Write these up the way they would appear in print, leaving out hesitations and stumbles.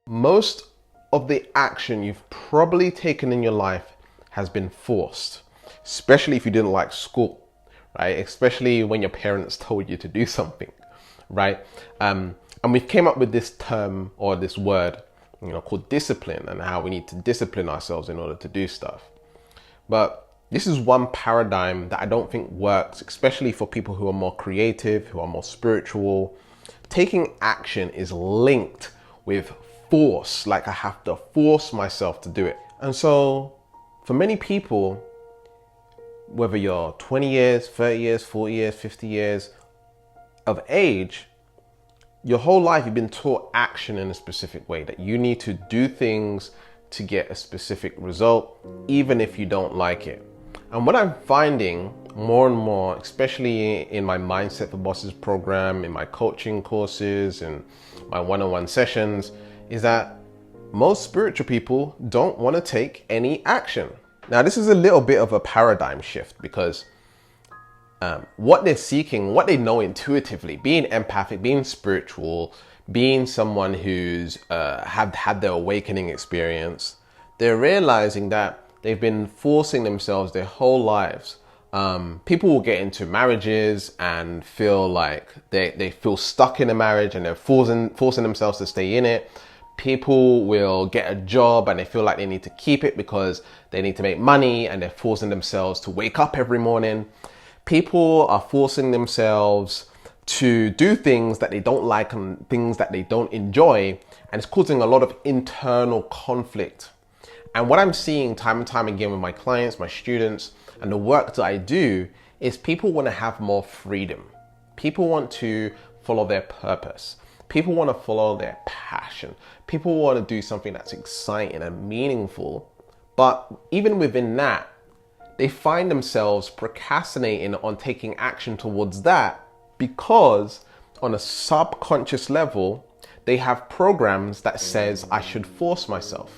Most of the action you've probably taken in your life has been forced, especially if you didn't like school, right? Especially when your parents told you to do something, right? And we've came up with this term or this word, called discipline, and how we need to discipline ourselves in order to do stuff. But this is one paradigm that I don't think works, especially for people who are more creative, who are more spiritual. Taking action is linked with force, like I have to force myself to do it. And so for many people, whether you're 20 years, 30 years, 40 years, 50 years of age, your whole life you've been taught action in a specific way, that you need to do things to get a specific result, even if you don't like it. And what I'm finding more and more, especially in my Mindset for Bosses program, in my coaching courses, and my one-on-one sessions, is that most spiritual people don't want to take any action. Now, this is a little bit of a paradigm shift, because what they're seeking, what they know intuitively, being empathic, being spiritual, being someone who's had their awakening experience, they're realizing that they've been forcing themselves their whole lives. People will get into marriages and feel like they feel stuck in a marriage, and they're forcing themselves to stay in it. People will get a job and they feel like they need to keep it because they need to make money, and they're forcing themselves to wake up every morning. People are forcing themselves to do things that they don't like and things that they don't enjoy, and it's causing a lot of internal conflict. And what I'm seeing time and time again with my clients, my students, and the work that I do, is people want to have more freedom. People want to follow their purpose. People want to follow their passion. People want to do something that's exciting and meaningful. But even within that, they find themselves procrastinating on taking action towards that, because on a subconscious level, they have programs that says I should force myself,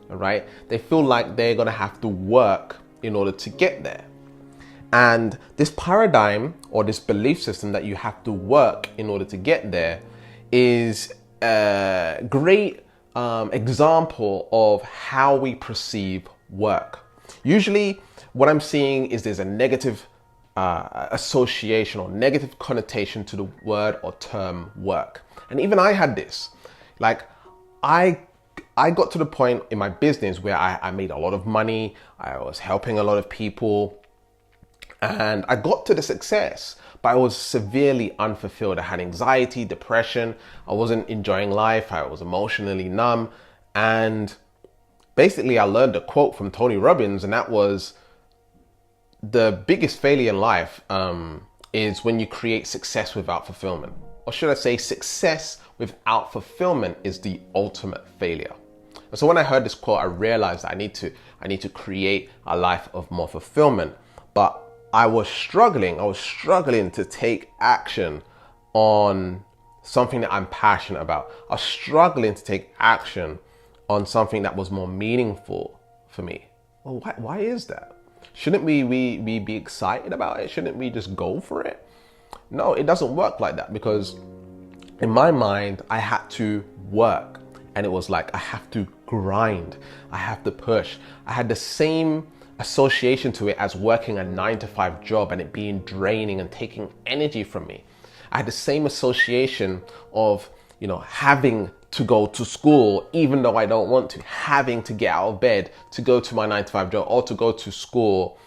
all right? They feel like they're going to have to work in order to get there. And this paradigm, or this belief system that you have to work in order to get there, is a great example of how we perceive work. Usually what I'm seeing is there's a negative association or negative connotation to the word or term work. And even I had this. Like, I got to the point in my business where I made a lot of money. I was helping a lot of people, and I got to the success, but I was severely unfulfilled. I had anxiety, depression. I wasn't enjoying life. I was emotionally numb. And basically I learned a quote from Tony Robbins, and that was, the biggest failure in life is when you create success without fulfillment. Or should I say, success without fulfillment is the ultimate failure. And so when I heard this quote, I realized that I need to create a life of more fulfillment. But I was struggling to take action on something that I'm passionate about. I was struggling to take action on something that was more meaningful for me. Well, why is that? Shouldn't we be excited about it? Shouldn't we just go for it? No, it doesn't work like that, because in my mind, I had to work, and it was like I have to grind, I have to push. I had the same association to it as working a 9-to-5 job and it being draining and taking energy from me. I had the same association of, having to go to school even though I don't want to, having to get out of bed to go to my 9-to-5 job or to go to school,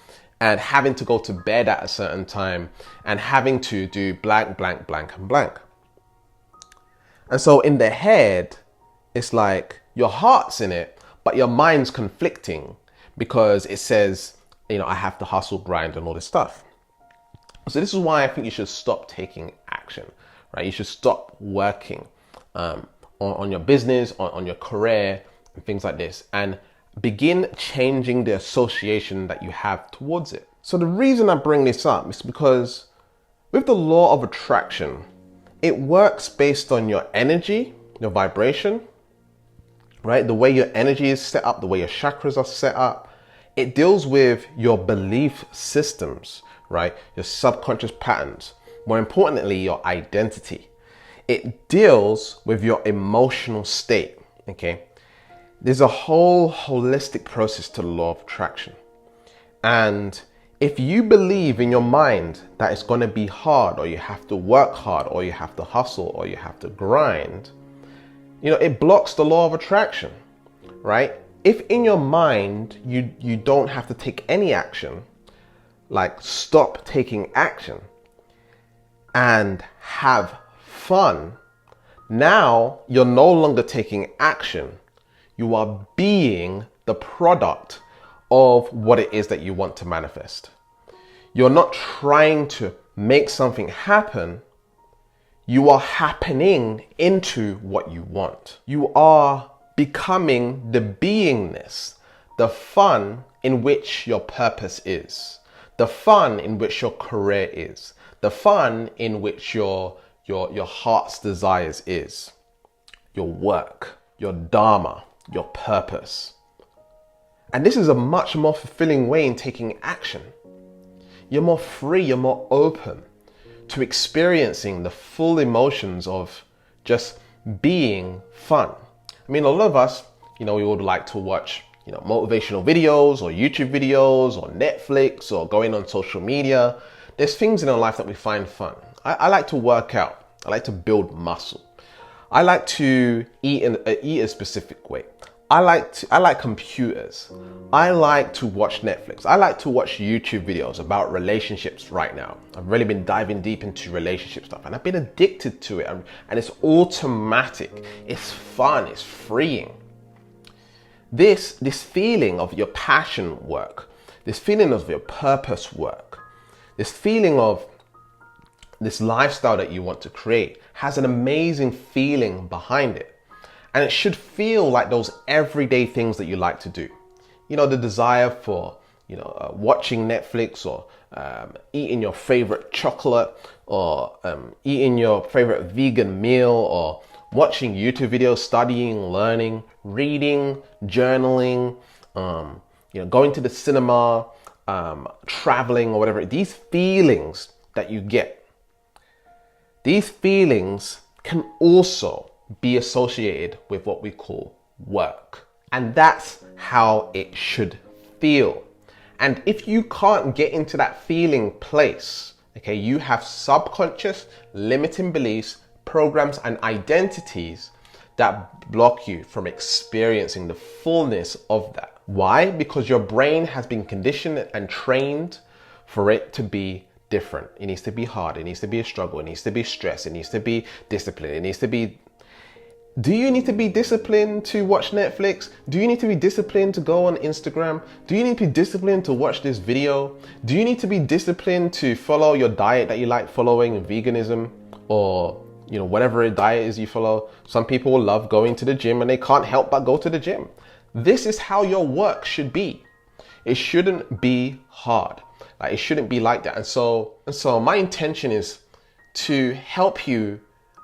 and having to go to bed at a certain time, and having to do blank, blank, blank, and blank. And so in the head, it's like your heart's in it, but your mind's conflicting, because it says, I have to hustle, grind, and all this stuff. So this is why I think you should stop taking action, right? You should stop working on your business, on your career, and things like this, and begin changing the association that you have towards it. So the reason I bring this up is because with the law of attraction, it works based on your energy, your vibration, right? The way your energy is set up, the way your chakras are set up. It deals with your belief systems, right? Your subconscious patterns. More importantly, your identity. It deals with your emotional state, okay, there's a whole holistic process to the law of attraction. And if you believe in your mind that it's going to be hard, or you have to work hard, or you have to hustle, or you have to grind, it blocks the law of attraction, right? If in your mind you don't have to take any action, like stop taking action and have fun, now you're no longer taking action. You are being the product of what it is that you want to manifest. You're not trying to make something happen. You are happening into what you want. You are becoming the beingness, the fun in which your purpose is, the fun in which your career is, the fun in which your heart's desires is, your work, your dharma, your purpose. And this is a much more fulfilling way in taking action. You're more free, you're more open to experiencing the full emotions of just being fun. I mean, a lot of us, we would like to watch, motivational videos or YouTube videos or Netflix or going on social media. There's things in our life that we find fun. I like to work out. I like to build muscle. I like to eat a specific way. I like computers. I like to watch Netflix. I like to watch YouTube videos about relationships right now. I've really been diving deep into relationship stuff, and I've been addicted to it, and it's automatic. It's fun, it's freeing. This feeling of your passion work, this feeling of your purpose work, this feeling of this lifestyle that you want to create has an amazing feeling behind it. And it should feel like those everyday things that you like to do. The desire for, watching Netflix, or eating your favorite chocolate, or eating your favorite vegan meal, or watching YouTube videos, studying, learning, reading, journaling, going to the cinema, traveling, or whatever. These feelings that you get, these feelings can also be associated with what we call work. And that's how it should feel. And if you can't get into that feeling place, okay, you have subconscious limiting beliefs, programs, and identities that block you from experiencing the fullness of that. Why? Because your brain has been conditioned and trained for it to be different. It needs to be hard. It needs to be a struggle. It needs to be stress. It needs to be discipline. It needs to be... Do you need to be disciplined to watch Netflix? Do you need to be disciplined to go on Instagram? Do you need to be disciplined to watch this video? Do you need to be disciplined to follow your diet that you like following, veganism, or whatever diet is you follow? Some people love going to the gym and they can't help but go to the gym. This is how your work should be. It shouldn't be hard. It shouldn't be like that. And so my intention is to help you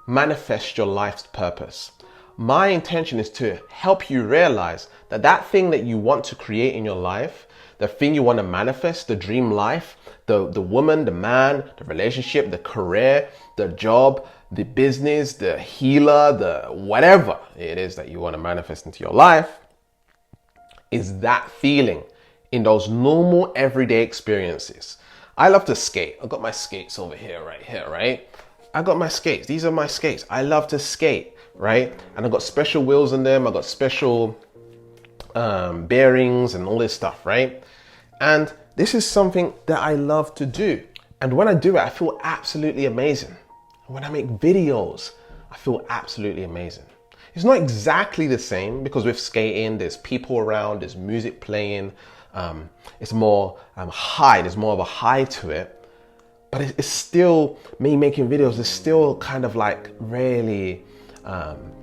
manifest your life's purpose. My intention is to help you realize that thing that you want to create in your life, the thing you want to manifest, the dream life, the woman, the man, the relationship, the career, the job, the business, the healer, the whatever it is that you want to manifest into your life, is that feeling in those normal everyday experiences. I love to skate. I've got my skates over here, right? I got my skates. These are my skates. I love to skate, right? And I've got special wheels on them. I've got special bearings and all this stuff, right? And this is something that I love to do. And when I do it, I feel absolutely amazing. And when I make videos, I feel absolutely amazing. It's not exactly the same because with skating, there's people around, there's music playing. It's more high. There's more of a high to it. But it's still me making videos. It's still kind of like really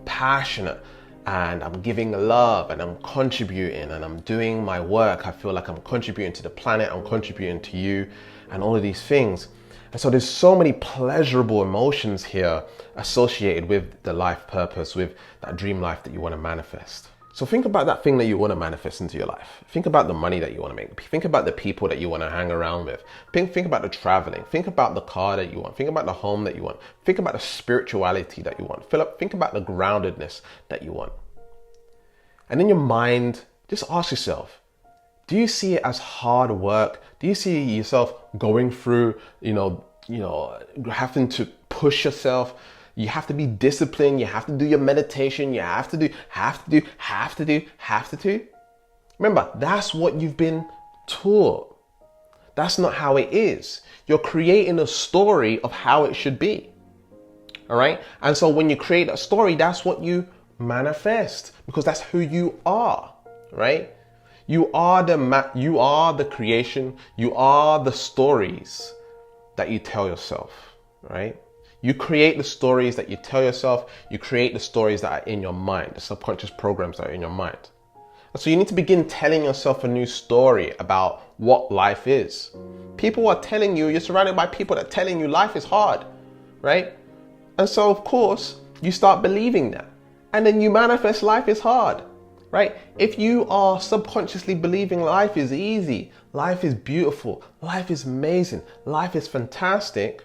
passionate, and I'm giving love, and I'm contributing, and I'm doing my work. I feel like I'm contributing to the planet. I'm contributing to you, and all of these things. And so there's so many pleasurable emotions here associated with the life purpose, with that dream life that you want to manifest. So think about that thing that you want to manifest into your life. Think about the money that you want to make. Think about the people that you want to hang around with. Think about the traveling. Think about the car that you want. Think about the home that you want. Think about the spirituality that you want. Think about the groundedness that you want. And in your mind, just ask yourself, do you see it as hard work? Do you see yourself going through, having to push yourself? You have to be disciplined. You have to do your meditation. You have to do. Remember, that's what you've been taught. That's not how it is. You're creating a story of how it should be. All right. And so when you create a story, that's what you manifest, because that's who you are, right? You are the creation. You are the stories that you tell yourself, right? You create the stories that you tell yourself. You create the stories that are in your mind, the subconscious programs that are in your mind. And so you need to begin telling yourself a new story about what life is. People are telling you, you're surrounded by people that are telling you life is hard, right? And so of course you start believing that, and then you manifest life is hard, right? If you are subconsciously believing life is easy, life is beautiful, life is amazing, life is fantastic,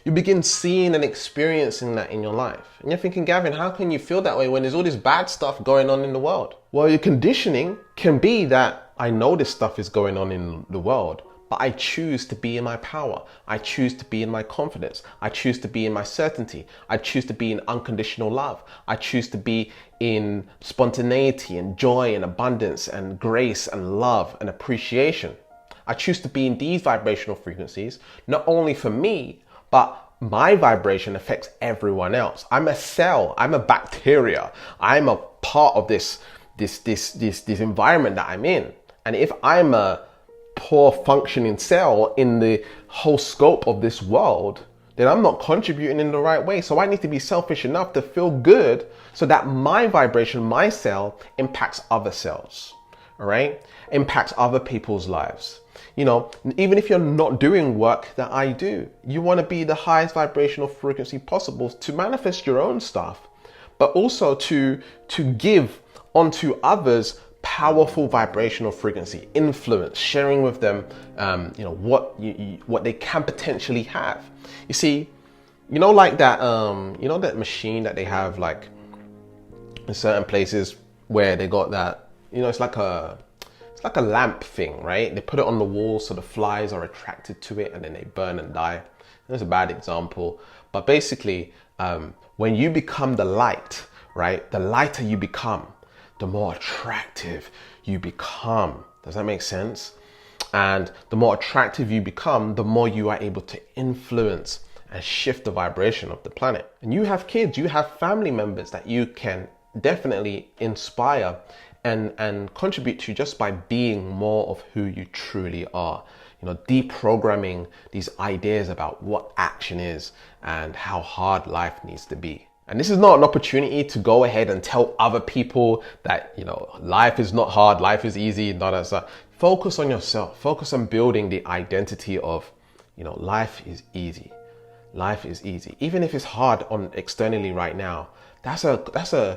you begin seeing and experiencing that in your life. And you're thinking, Gavin, how can you feel that way when there's all this bad stuff going on in the world? Well, your conditioning can be that I know this stuff is going on in the world, but I choose to be in my power. I choose to be in my confidence. I choose to be in my certainty. I choose to be in unconditional love. I choose to be in spontaneity and joy and abundance and grace and love and appreciation. I choose to be in these vibrational frequencies, not only for me, but my vibration affects everyone else. I'm a cell. I'm a bacteria. I'm a part of this environment that I'm in. And if I'm a poor functioning cell in the whole scope of this world, then I'm not contributing in the right way. So I need to be selfish enough to feel good so that my vibration, my cell, impacts other cells, all right? Impacts other people's lives. Even if you're not doing work that I do, you want to be the highest vibrational frequency possible to manifest your own stuff, but also to give onto others powerful vibrational frequency, influence, sharing with them, what they can potentially have. You see, like that, that machine that they have like in certain places where they got that, it's like a lamp thing, right? They put it on the wall so the flies are attracted to it and then they burn and die. That's a bad example. But basically, when you become the light, right? The lighter you become, the more attractive you become. Does that make sense? And the more attractive you become, the more you are able to influence and shift the vibration of the planet. And you have kids, you have family members that you can definitely inspire and contribute to just by being more of who you truly are. Deprogramming these ideas about what action is and how hard life needs to be. And this is not an opportunity to go ahead and tell other people that, life is not hard, life is easy, not as a. Focus on yourself. Focus on building the identity of, life is easy. Life is easy. Even if it's hard on externally right now, that's a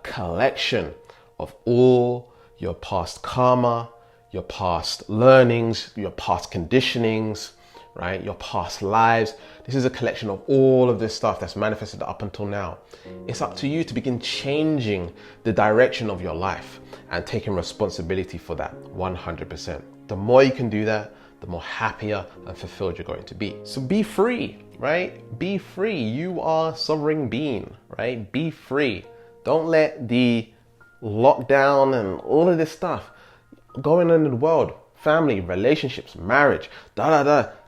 collection of all your past karma, your past learnings, your past conditionings, right? Your past lives. This is a collection of all of this stuff that's manifested up until now. It's up to you to begin changing the direction of your life and taking responsibility for that 100%. The more you can do that, the more happier and fulfilled you're going to be. So be free, right? Be free. You are a sovereign being, right? Be free. Don't let the lockdown and all of this stuff going on in the world, family, relationships, marriage,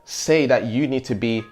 say that you need to be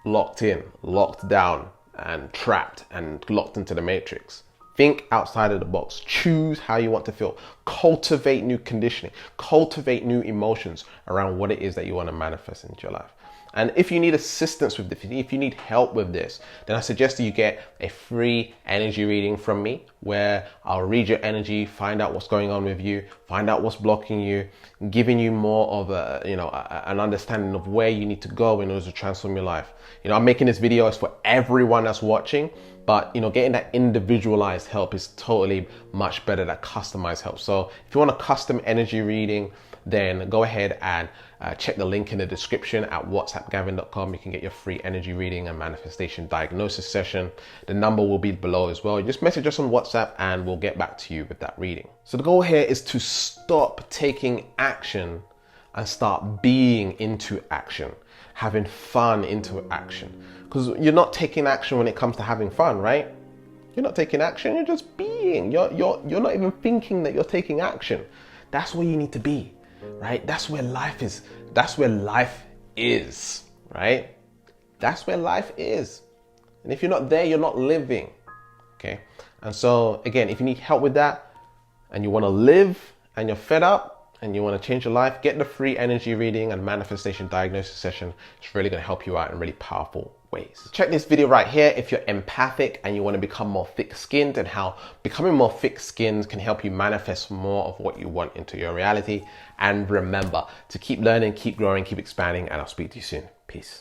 locked in, locked down, and trapped and locked into the matrix. Think outside of the box. Choose how you want to feel. Cultivate new conditioning. Cultivate new emotions around what it is that you want to manifest into your life. And if you need assistance with this, if you need help with this, then I suggest that you get a free energy reading from me where I'll read your energy, find out what's going on with you, find out what's blocking you, giving you more of an understanding of where you need to go in order to transform your life. I'm making this video is for everyone that's watching, but getting that individualized help is totally much better than customized help. So if you want a custom energy reading, then go ahead and check the link in the description at whatsappgavin.com. You can get your free energy reading and manifestation diagnosis session. The number will be below as well. Just message us on WhatsApp and we'll get back to you with that reading. So the goal here is to stop taking action and start being into action, having fun into action. Because you're not taking action when it comes to having fun, right? You're not taking action, you're just being. You're not even thinking that you're taking action. That's where you need to be, right? That's where life is. That's where life is, right? That's where life is. And if you're not there, you're not living, okay? And so, again, if you need help with that and you want to live and you're fed up, and you want to change your life, get the free energy reading and manifestation diagnosis session. It's really going to help you out in really powerful ways. Check this video right here if you're empathic and you want to become more thick-skinned, and how becoming more thick-skinned can help you manifest more of what you want into your reality. And remember to keep learning, keep growing, keep expanding, and I'll speak to you soon. Peace.